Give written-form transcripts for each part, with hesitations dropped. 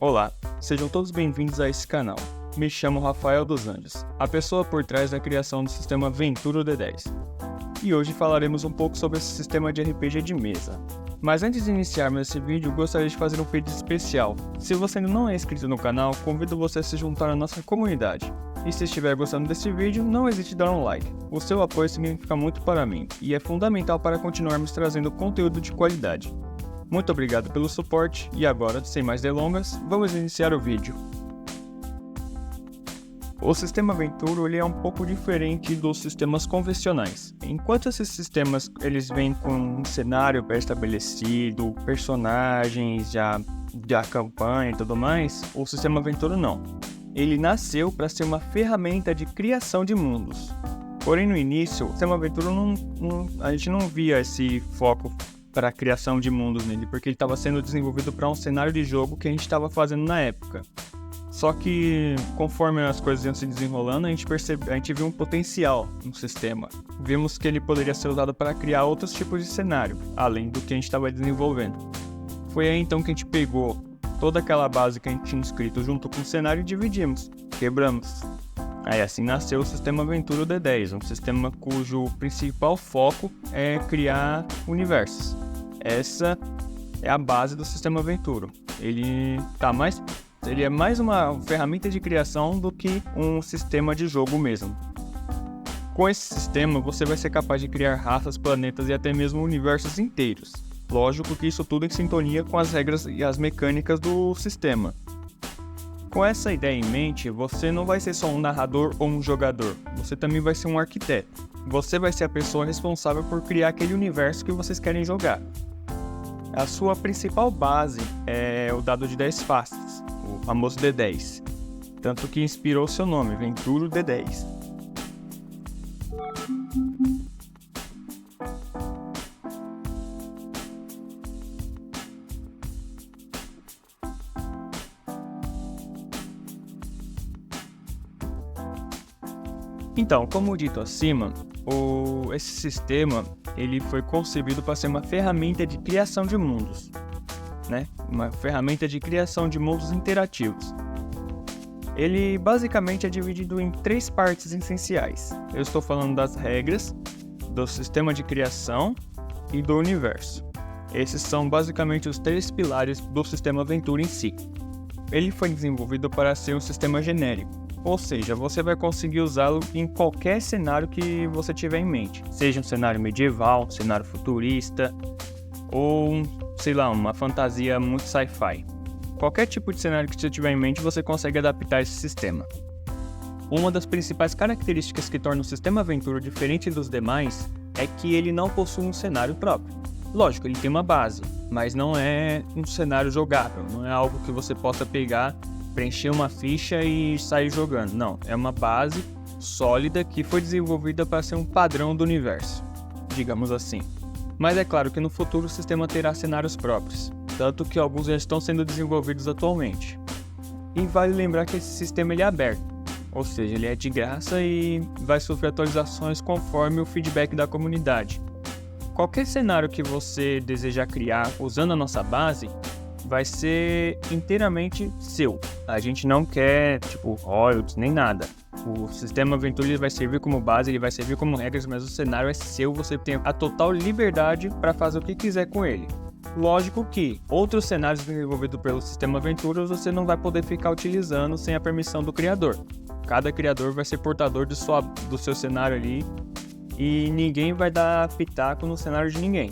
Olá, sejam todos bem-vindos a esse canal. Me chamo Rafael dos Anjos, a pessoa por trás da criação do sistema Ventura D10. E hoje falaremos um pouco sobre esse sistema de RPG de mesa. Mas antes de iniciarmos esse vídeo, gostaria de fazer um pedido especial. Se você ainda não é inscrito no canal, convido você a se juntar à nossa comunidade. E se estiver gostando desse vídeo, não hesite em dar um like. O seu apoio significa muito para mim, e é fundamental para continuarmos trazendo conteúdo de qualidade. Muito obrigado pelo suporte, e agora, sem mais delongas, vamos iniciar o vídeo. O sistema Ventura ele é um pouco diferente dos sistemas convencionais. Enquanto esses sistemas eles vêm com um cenário pré-estabelecido, personagens, já campanha e tudo mais, o sistema Ventura não. Ele nasceu para ser uma ferramenta de criação de mundos. Porém, no início, o sistema Ventura a gente não via esse foco para a criação de mundos nele, porque ele estava sendo desenvolvido para um cenário de jogo que a gente estava fazendo na época. Só que, conforme as coisas iam se desenrolando, a gente viu um potencial no sistema. Vimos que ele poderia ser usado para criar outros tipos de cenário, além do que a gente estava desenvolvendo. Foi aí então que a gente pegou toda aquela base que a gente tinha escrito junto com o cenário e dividimos, quebramos. Aí assim nasceu o sistema Ventura D10, um sistema cujo principal foco é criar universos. Essa é a base do sistema Ventura. Ele é mais uma ferramenta de criação do que um sistema de jogo mesmo. Com esse sistema, você vai ser capaz de criar raças, planetas e até mesmo universos inteiros. Lógico que isso tudo em sintonia com as regras e as mecânicas do sistema. Com essa ideia em mente, você não vai ser só um narrador ou um jogador, você também vai ser um arquiteto. Você vai ser a pessoa responsável por criar aquele universo que vocês querem jogar. A sua principal base é o dado de 10 faces, o famoso D10, tanto que inspirou seu nome, Ventura D10. Então, como dito acima, esse sistema ele foi concebido para ser uma ferramenta de criação de mundos, né? Uma ferramenta de criação de mundos interativos. Ele basicamente é dividido em 3 partes essenciais. Eu estou falando das regras, do sistema de criação e do universo. Esses são basicamente os 3 pilares do sistema Ventura em si. Ele foi desenvolvido para ser um sistema genérico. Ou seja, você vai conseguir usá-lo em qualquer cenário que você tiver em mente. Seja um cenário medieval, um cenário futurista, ou, uma fantasia muito sci-fi. Qualquer tipo de cenário que você tiver em mente, você consegue adaptar esse sistema. Uma das principais características que torna o sistema Ventura diferente dos demais é que ele não possui um cenário próprio. Lógico, ele tem uma base, mas não é um cenário jogável, não é algo que você possa pegar, preencher uma ficha e sair jogando. Não, é uma base sólida que foi desenvolvida para ser um padrão do universo, digamos assim. Mas é claro que no futuro o sistema terá cenários próprios, tanto que alguns já estão sendo desenvolvidos atualmente. E vale lembrar que esse sistema ele é aberto, ou seja, ele é de graça e vai sofrer atualizações conforme o feedback da comunidade. Qualquer cenário que você desejar criar usando a nossa base, vai ser inteiramente seu. A gente não quer, royalties, nem nada. O sistema Ventura ele vai servir como base, ele vai servir como regras, mas o cenário é seu, você tem a total liberdade para fazer o que quiser com ele. Lógico que outros cenários desenvolvidos pelo sistema Ventura você não vai poder ficar utilizando sem a permissão do criador. Cada criador vai ser portador do seu cenário ali e ninguém vai dar pitaco no cenário de ninguém.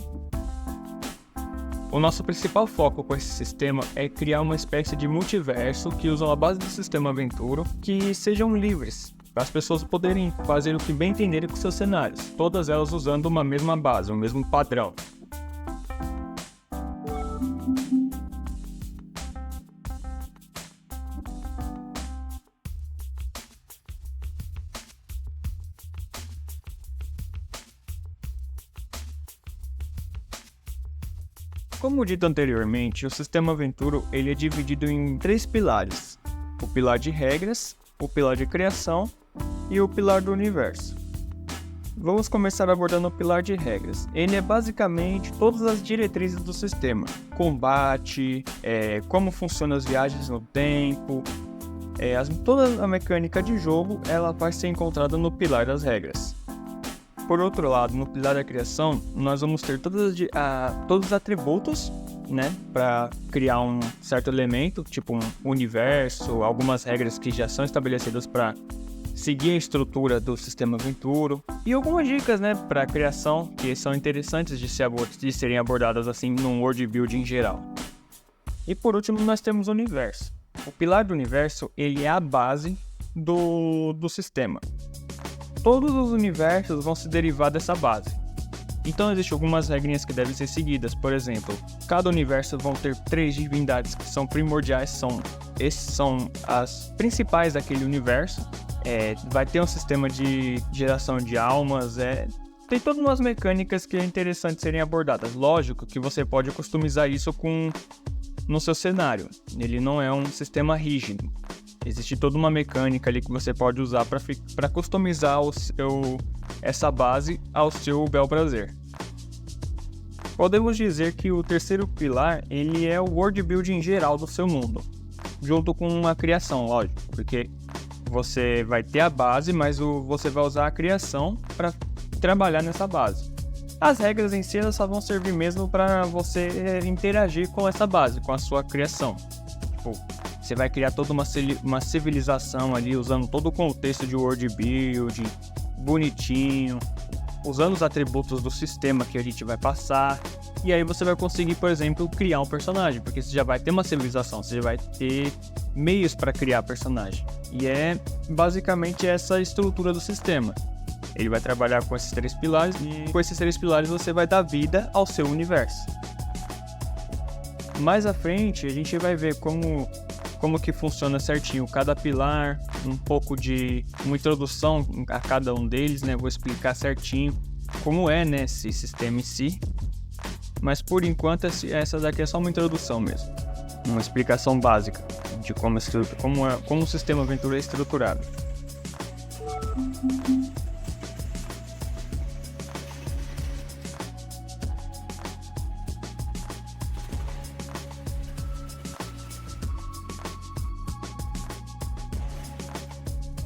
O nosso principal foco com esse sistema é criar uma espécie de multiverso que usa a base do sistema Ventura que sejam livres, para as pessoas poderem fazer o que bem entenderem com seus cenários, todas elas usando uma mesma base, um mesmo padrão. Como dito anteriormente, o sistema Ventura ele é dividido em 3 pilares: o pilar de regras, o pilar de criação e o pilar do universo. Vamos começar abordando o pilar de regras. Ele é basicamente todas as diretrizes do sistema. Combate, como funcionam as viagens no tempo, toda a mecânica de jogo ela vai ser encontrada no pilar das regras. Por outro lado, no pilar da criação, nós vamos ter todos os atributos, né, para criar um certo elemento, tipo um universo, algumas regras que já são estabelecidas para seguir a estrutura do sistema Venturo e algumas dicas, né, para criação que são interessantes de serem abordadas assim num world building geral. E por último, nós temos o universo. O pilar do universo ele é a base do sistema. Todos os universos vão se derivar dessa base. Então existem algumas regrinhas que devem ser seguidas. Por exemplo, cada universo vão ter 3 divindades que são primordiais, esses são as principais daquele universo. Vai ter um sistema de geração de almas, tem todas umas mecânicas que é interessante serem abordadas. Lógico que você pode customizar isso no seu cenário, ele não é um sistema rígido. Existe toda uma mecânica ali que você pode usar para customizar essa base ao seu bel prazer. Podemos dizer que o terceiro pilar ele é o world building geral do seu mundo, junto com a criação, lógico, porque você vai ter a base, mas você vai usar a criação para trabalhar nessa base. As regras em si só vão servir mesmo para você interagir com essa base, com a sua criação. Tipo, você vai criar toda uma civilização ali, usando todo o contexto de world building, bonitinho, usando os atributos do sistema que a gente vai passar. E aí você vai conseguir, por exemplo, criar um personagem, porque você já vai ter uma civilização, você já vai ter meios para criar personagem. E é basicamente essa estrutura do sistema. Ele vai trabalhar com esses 3 pilares e com esses 3 pilares você vai dar vida ao seu universo. Mais à frente a gente vai ver como que funciona certinho cada pilar, um pouco de uma introdução a cada um deles, né? Vou explicar certinho como é, né, esse sistema em si. Mas por enquanto essa daqui é só uma introdução mesmo, uma explicação básica de como o sistema Venturo é estruturado.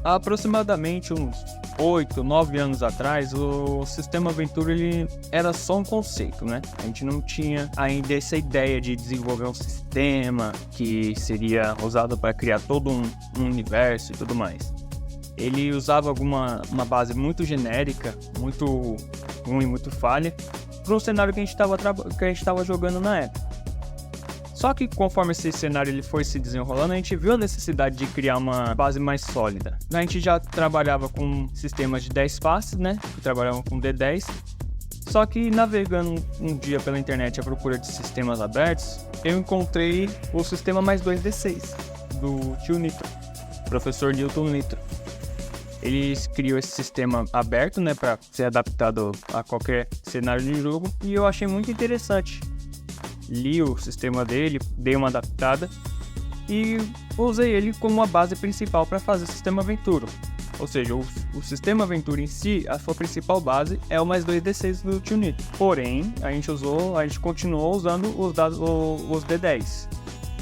Há aproximadamente uns 8, 9 anos atrás, o sistema Venturo ele era só um conceito, né? A gente não tinha ainda essa ideia de desenvolver um sistema que seria usado para criar todo um universo e tudo mais. Ele usava uma base muito genérica, muito ruim, muito falha, para o cenário que a gente estava jogando na época. Só que conforme esse cenário ele foi se desenrolando, a gente viu a necessidade de criar uma base mais sólida. A gente já trabalhava com sistemas de 10 faces, né? Que trabalhavam com D10. Só que navegando um dia pela internet à procura de sistemas abertos, eu encontrei o sistema mais 2D6 do tio Nitro, professor Newton Nitro. Ele criou esse sistema aberto, né? Para ser adaptado a qualquer cenário de jogo. E eu achei muito interessante. Li o sistema dele, dei uma adaptada e usei ele como a base principal para fazer o sistema Venturo. Ou seja, o sistema Venturo em si, a sua principal base é o mais 2D6 do tio Nitro. Porém, a gente continuou usando os D10,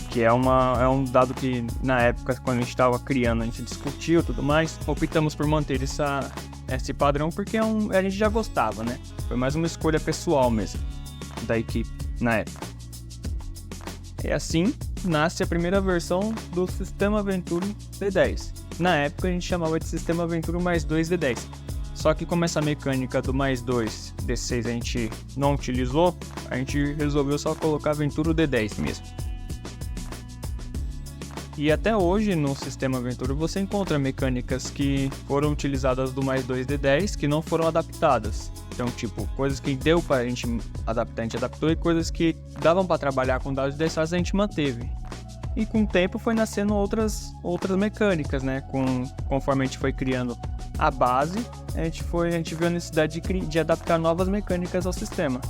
que é um dado que na época, quando a gente estava criando, a gente discutiu e tudo mais. Optamos por manter esse padrão porque a gente já gostava, né? Foi mais uma escolha pessoal mesmo da equipe na época. E assim nasce a primeira versão do sistema Venturo D10. Na época a gente chamava de sistema Venturo mais 2 D10. Só que como essa mecânica do mais 2 D6 a gente não utilizou, a gente resolveu só colocar Venturo D10 mesmo. E até hoje no sistema Venturo você encontra mecânicas que foram utilizadas do mais 2 D10 que não foram adaptadas. Então, tipo, coisas que deu pra gente adaptar, a gente adaptou, e coisas que davam pra trabalhar com dados de 10 faces a gente manteve. E com o tempo foi nascendo outras mecânicas, né? Conforme a gente foi criando a base, a gente viu a necessidade de adaptar novas mecânicas ao sistema.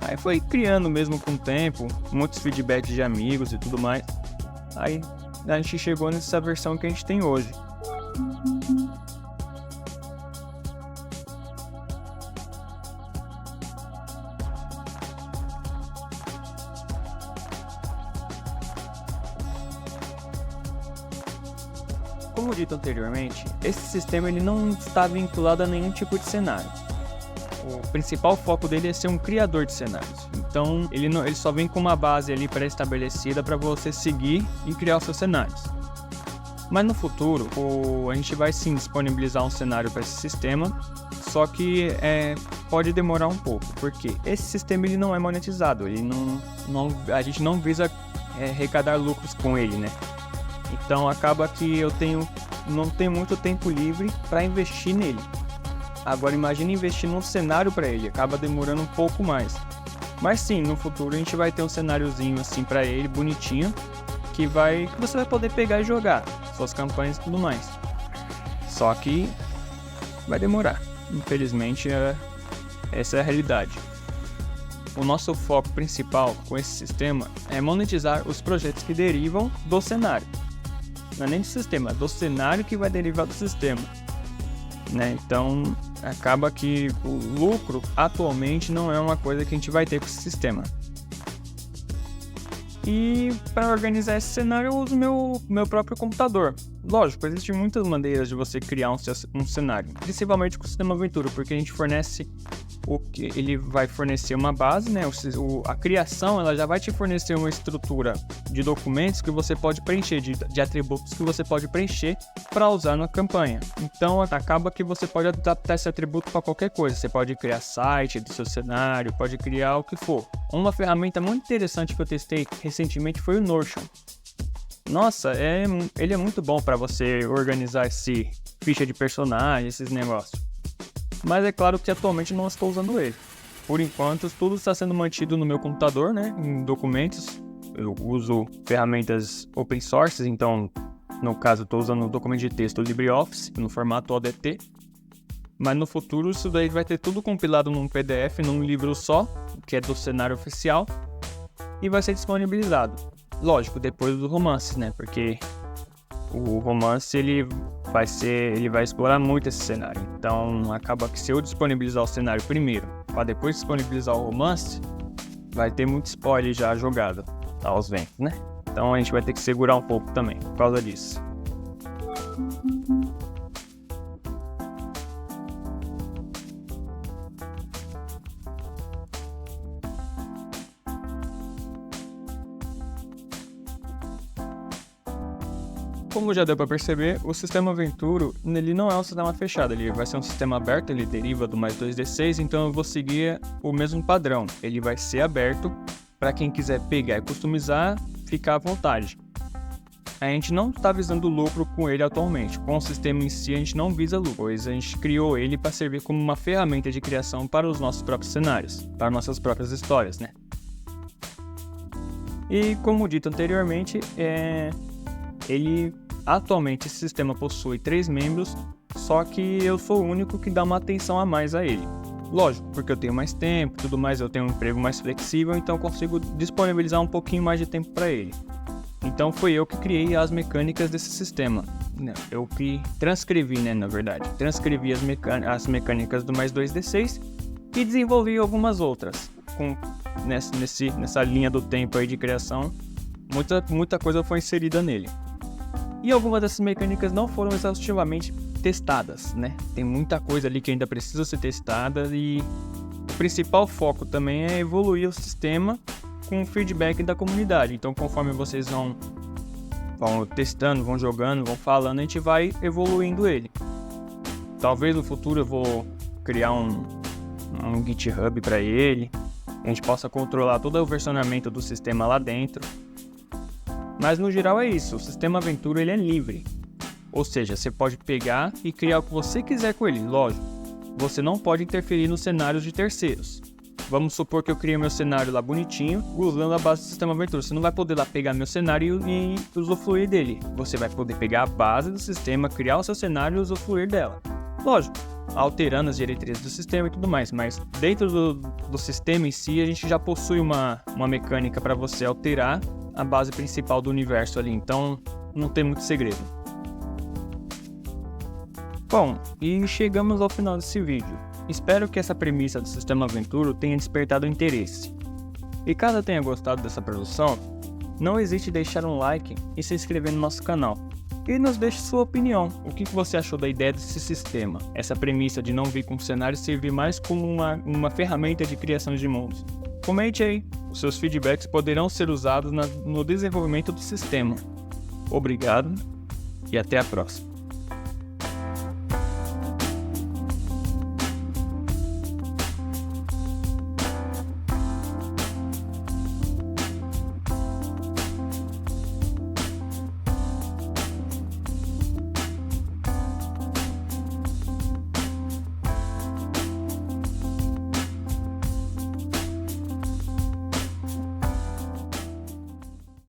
Aí foi criando mesmo com o tempo, muitos feedbacks de amigos e tudo mais. Aí a gente chegou nessa versão que a gente tem hoje. Como dito anteriormente, esse sistema ele não está vinculado a nenhum tipo de cenário. O principal foco dele é ser um criador de cenários. Então, ele só vem com uma base ali pré-estabelecida para você seguir e criar os seus cenários. Mas no futuro, a gente vai sim disponibilizar um cenário para esse sistema, só que pode demorar um pouco, porque esse sistema ele não é monetizado, a gente não visa arrecadar lucros com ele, né? Então acaba que não tenho muito tempo livre para investir nele. Agora imagine investir num cenário para ele, acaba demorando um pouco mais. Mas sim, no futuro a gente vai ter um cenáriozinho assim para ele, bonitinho, que você vai poder pegar e jogar suas campanhas e tudo mais. Só que vai demorar. Infelizmente, essa é a realidade. O nosso foco principal com esse sistema é monetizar os projetos que derivam do cenário. Não é nem do sistema, é do cenário que vai derivar do sistema. Né? Então, acaba que o lucro atualmente não é uma coisa que a gente vai ter com esse sistema. E para organizar esse cenário eu uso meu próprio computador. Lógico, existem muitas maneiras de você criar um cenário, principalmente com o sistema Aventura, porque a gente fornece ele vai fornecer uma base, né? A criação ela já vai te fornecer uma estrutura de documentos que você pode preencher, de atributos que você pode preencher para usar na campanha. Então acaba que você pode adaptar esse atributo para qualquer coisa. Você pode criar site do seu cenário, pode criar o que for. Uma ferramenta muito interessante que eu testei recentemente foi o Notion. Nossa, ele é muito bom para você organizar ficha de personagem, esses negócios. Mas é claro que atualmente não estou usando ele. Por enquanto, tudo está sendo mantido no meu computador, né? Em documentos. Eu uso ferramentas open source, então, no caso, estou usando o documento de texto LibreOffice, no formato ODT. Mas no futuro, isso daí vai ter tudo compilado num PDF, num livro só, que é do cenário oficial, e vai ser disponibilizado. Lógico, depois do romance, né? Porque o romance, ele vai explorar muito esse cenário. Então, acaba que se eu disponibilizar o cenário primeiro, para depois disponibilizar o romance, vai ter muito spoiler já jogado aos ventos, né? Então, a gente vai ter que segurar um pouco também, por causa disso. Como já deu para perceber, o sistema Aventura ele não é um sistema fechado, ele vai ser um sistema aberto, ele deriva do mais 2d6, então eu vou seguir o mesmo padrão. Ele vai ser aberto para quem quiser pegar e customizar, ficar à vontade. A gente não está visando lucro com ele atualmente, com o sistema em si a gente não visa lucro, pois a gente criou ele para servir como uma ferramenta de criação para os nossos próprios cenários, para nossas próprias histórias, né? E como dito anteriormente, atualmente esse sistema possui 3 membros, só que eu sou o único que dá uma atenção a mais a ele. Lógico, porque eu tenho mais tempo, tudo mais, eu tenho um emprego mais flexível, então consigo disponibilizar um pouquinho mais de tempo para ele. Então foi eu que criei as mecânicas desse sistema. Eu que transcrevi, na verdade. Transcrevi as mecânicas do mais 2d6 e desenvolvi algumas outras. Nessa linha do tempo aí de criação, muita coisa foi inserida nele. E algumas dessas mecânicas não foram exaustivamente testadas, né? Tem muita coisa ali que ainda precisa ser testada e o principal foco também é evoluir o sistema com o feedback da comunidade. Então, conforme vocês vão testando, vão jogando, vão falando, a gente vai evoluindo ele. Talvez no futuro eu vou criar um GitHub para ele, a gente possa controlar todo o versionamento do sistema lá dentro. Mas no geral é isso, o sistema Aventura ele é livre, ou seja, você pode pegar e criar o que você quiser com ele, lógico, você não pode interferir nos cenários de terceiros. Vamos supor que eu criei meu cenário lá bonitinho, usando a base do sistema Aventura, você não vai poder lá pegar meu cenário e usufruir dele, você vai poder pegar a base do sistema, criar o seu cenário e usufruir dela. Lógico, alterando as diretrizes do sistema e tudo mais, mas dentro do sistema em si a gente já possui uma mecânica para você alterar a base principal do universo ali, então não tem muito segredo. Bom, e chegamos ao final desse vídeo. Espero que essa premissa do sistema Aventura tenha despertado interesse. E caso tenha gostado dessa produção, não hesite em deixar um like e se inscrever no nosso canal. e nos deixe sua opinião. O que você achou da ideia desse sistema? Essa premissa de não vir com cenário servir mais como uma ferramenta de criação de mundos. Comente aí, os seus feedbacks poderão ser usados no desenvolvimento do sistema. Obrigado e até a próxima.